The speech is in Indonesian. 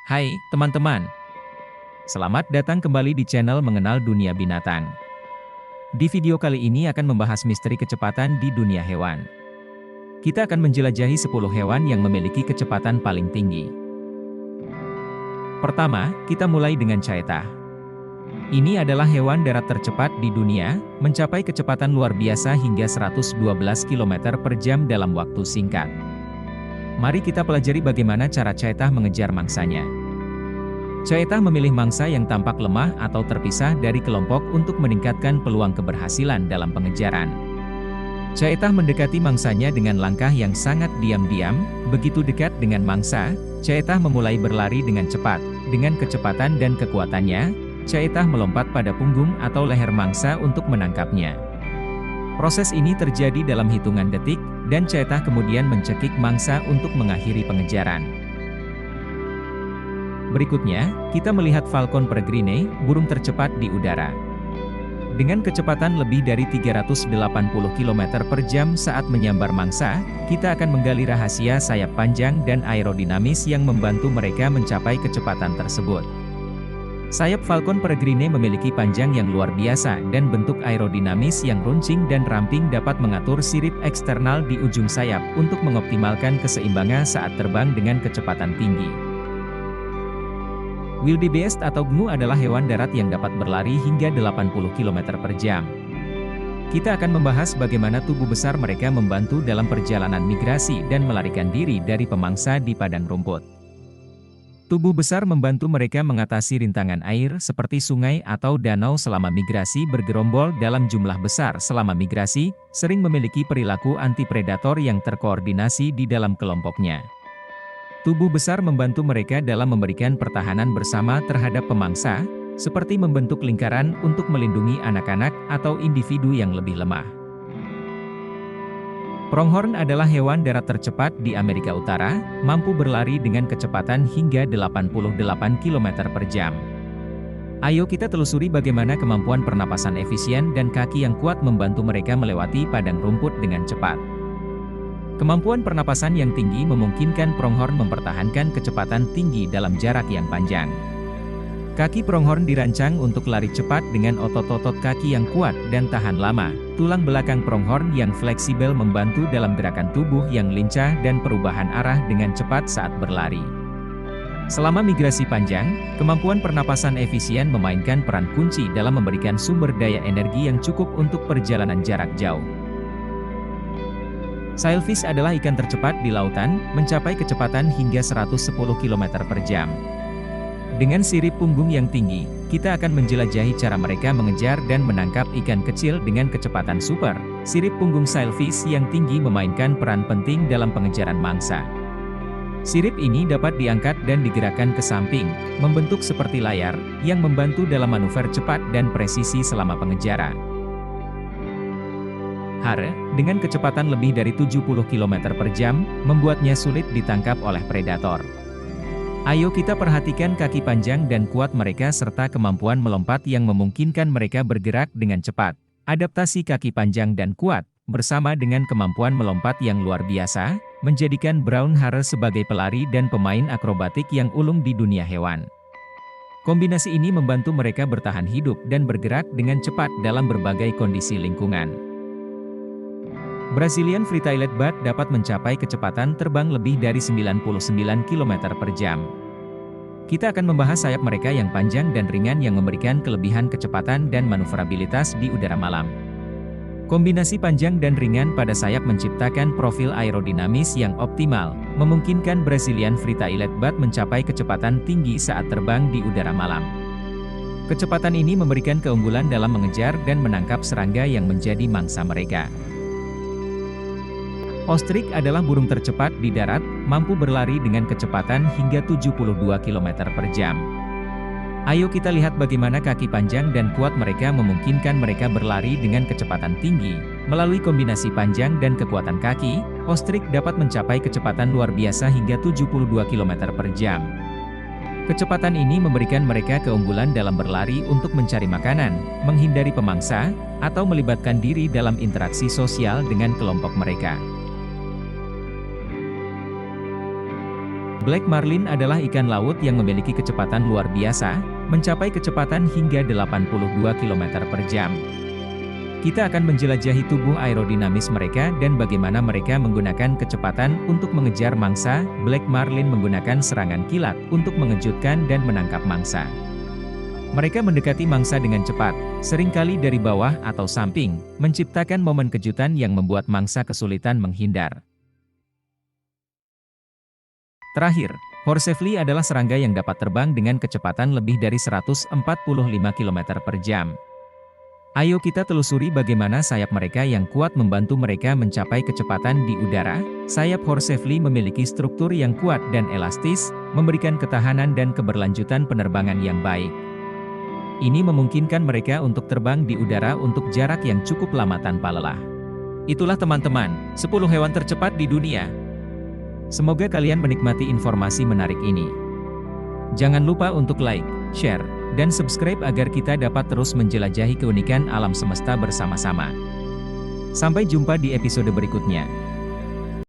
Hai, teman-teman. Selamat datang kembali di channel Mengenal Dunia Binatang. Di video kali ini akan membahas misteri kecepatan di dunia hewan. Kita akan menjelajahi 10 hewan yang memiliki kecepatan paling tinggi. Pertama, kita mulai dengan Cheetah. Ini adalah hewan darat tercepat di dunia, mencapai kecepatan luar biasa hingga 112 km per jam dalam waktu singkat. Mari kita pelajari bagaimana cara Cheetah mengejar mangsanya. Cheetah memilih mangsa yang tampak lemah atau terpisah dari kelompok untuk meningkatkan peluang keberhasilan dalam pengejaran. Cheetah mendekati mangsanya dengan langkah yang sangat diam-diam. Begitu dekat dengan mangsa, Cheetah memulai berlari dengan cepat. Dengan kecepatan dan kekuatannya, Cheetah melompat pada punggung atau leher mangsa untuk menangkapnya. Proses ini terjadi dalam hitungan detik, dan Cheetah kemudian mencekik mangsa untuk mengakhiri pengejaran. Berikutnya, kita melihat Falcon Peregrine, burung tercepat di udara. Dengan kecepatan lebih dari 380 km per jam saat menyambar mangsa, kita akan menggali rahasia sayap panjang dan aerodinamis yang membantu mereka mencapai kecepatan tersebut. Sayap Falcon Peregrine memiliki panjang yang luar biasa dan bentuk aerodinamis yang runcing dan ramping dapat mengatur sirip eksternal di ujung sayap untuk mengoptimalkan keseimbangan saat terbang dengan kecepatan tinggi. Wildebeest atau gnu adalah hewan darat yang dapat berlari hingga 80 km per jam. Kita akan membahas bagaimana tubuh besar mereka membantu dalam perjalanan migrasi dan melarikan diri dari pemangsa di padang rumput. Tubuh besar membantu mereka mengatasi rintangan air seperti sungai atau danau selama migrasi bergerombol dalam jumlah besar selama migrasi, sering memiliki perilaku anti-predator yang terkoordinasi di dalam kelompoknya. Tubuh besar membantu mereka dalam memberikan pertahanan bersama terhadap pemangsa, seperti membentuk lingkaran untuk melindungi anak-anak atau individu yang lebih lemah. Pronghorn adalah hewan darat tercepat di Amerika Utara, mampu berlari dengan kecepatan hingga 88 km per jam. Ayo kita telusuri bagaimana kemampuan pernapasan efisien dan kaki yang kuat membantu mereka melewati padang rumput dengan cepat. Kemampuan pernapasan yang tinggi memungkinkan pronghorn mempertahankan kecepatan tinggi dalam jarak yang panjang. Kaki pronghorn dirancang untuk lari cepat dengan otot-otot kaki yang kuat dan tahan lama. Tulang belakang pronghorn yang fleksibel membantu dalam gerakan tubuh yang lincah dan perubahan arah dengan cepat saat berlari. Selama migrasi panjang, kemampuan pernapasan efisien memainkan peran kunci dalam memberikan sumber daya energi yang cukup untuk perjalanan jarak jauh. Sailfish adalah ikan tercepat di lautan, mencapai kecepatan hingga 110 km per jam. Dengan sirip punggung yang tinggi, kita akan menjelajahi cara mereka mengejar dan menangkap ikan kecil dengan kecepatan super. Sirip punggung sailfish yang tinggi memainkan peran penting dalam pengejaran mangsa. Sirip ini dapat diangkat dan digerakkan ke samping, membentuk seperti layar, yang membantu dalam manuver cepat dan presisi selama pengejaran. Hare, dengan kecepatan lebih dari 70 km per jam, membuatnya sulit ditangkap oleh predator. Ayo kita perhatikan kaki panjang dan kuat mereka serta kemampuan melompat yang memungkinkan mereka bergerak dengan cepat. Adaptasi kaki panjang dan kuat, bersama dengan kemampuan melompat yang luar biasa, menjadikan brown hare sebagai pelari dan pemain akrobatik yang ulung di dunia hewan. Kombinasi ini membantu mereka bertahan hidup dan bergerak dengan cepat dalam berbagai kondisi lingkungan. Brazilian Free-tailed Bat dapat mencapai kecepatan terbang lebih dari 99 km per jam. Kita akan membahas sayap mereka yang panjang dan ringan yang memberikan kelebihan kecepatan dan manuverabilitas di udara malam. Kombinasi panjang dan ringan pada sayap menciptakan profil aerodinamis yang optimal, memungkinkan Brazilian Free-tailed Bat mencapai kecepatan tinggi saat terbang di udara malam. Kecepatan ini memberikan keunggulan dalam mengejar dan menangkap serangga yang menjadi mangsa mereka. Ostrich adalah burung tercepat di darat, mampu berlari dengan kecepatan hingga 72 km per jam. Ayo kita lihat bagaimana kaki panjang dan kuat mereka memungkinkan mereka berlari dengan kecepatan tinggi. Melalui kombinasi panjang dan kekuatan kaki, ostrich dapat mencapai kecepatan luar biasa hingga 72 km per jam. Kecepatan ini memberikan mereka keunggulan dalam berlari untuk mencari makanan, menghindari pemangsa, atau melibatkan diri dalam interaksi sosial dengan kelompok mereka. Black marlin adalah ikan laut yang memiliki kecepatan luar biasa, mencapai kecepatan hingga 82 km per jam. Kita akan menjelajahi tubuh aerodinamis mereka dan bagaimana mereka menggunakan kecepatan untuk mengejar mangsa. Black marlin menggunakan serangan kilat untuk mengejutkan dan menangkap mangsa. Mereka mendekati mangsa dengan cepat, seringkali dari bawah atau samping, menciptakan momen kejutan yang membuat mangsa kesulitan menghindar. Terakhir, horsefly adalah serangga yang dapat terbang dengan kecepatan lebih dari 145 km per jam. Ayo kita telusuri bagaimana sayap mereka yang kuat membantu mereka mencapai kecepatan di udara. Sayap horsefly memiliki struktur yang kuat dan elastis, memberikan ketahanan dan keberlanjutan penerbangan yang baik. Ini memungkinkan mereka untuk terbang di udara untuk jarak yang cukup lama tanpa lelah. Itulah teman-teman, 10 hewan tercepat di dunia. Semoga kalian menikmati informasi menarik ini. Jangan lupa untuk like, share, dan subscribe agar kita dapat terus menjelajahi keunikan alam semesta bersama-sama. Sampai jumpa di episode berikutnya.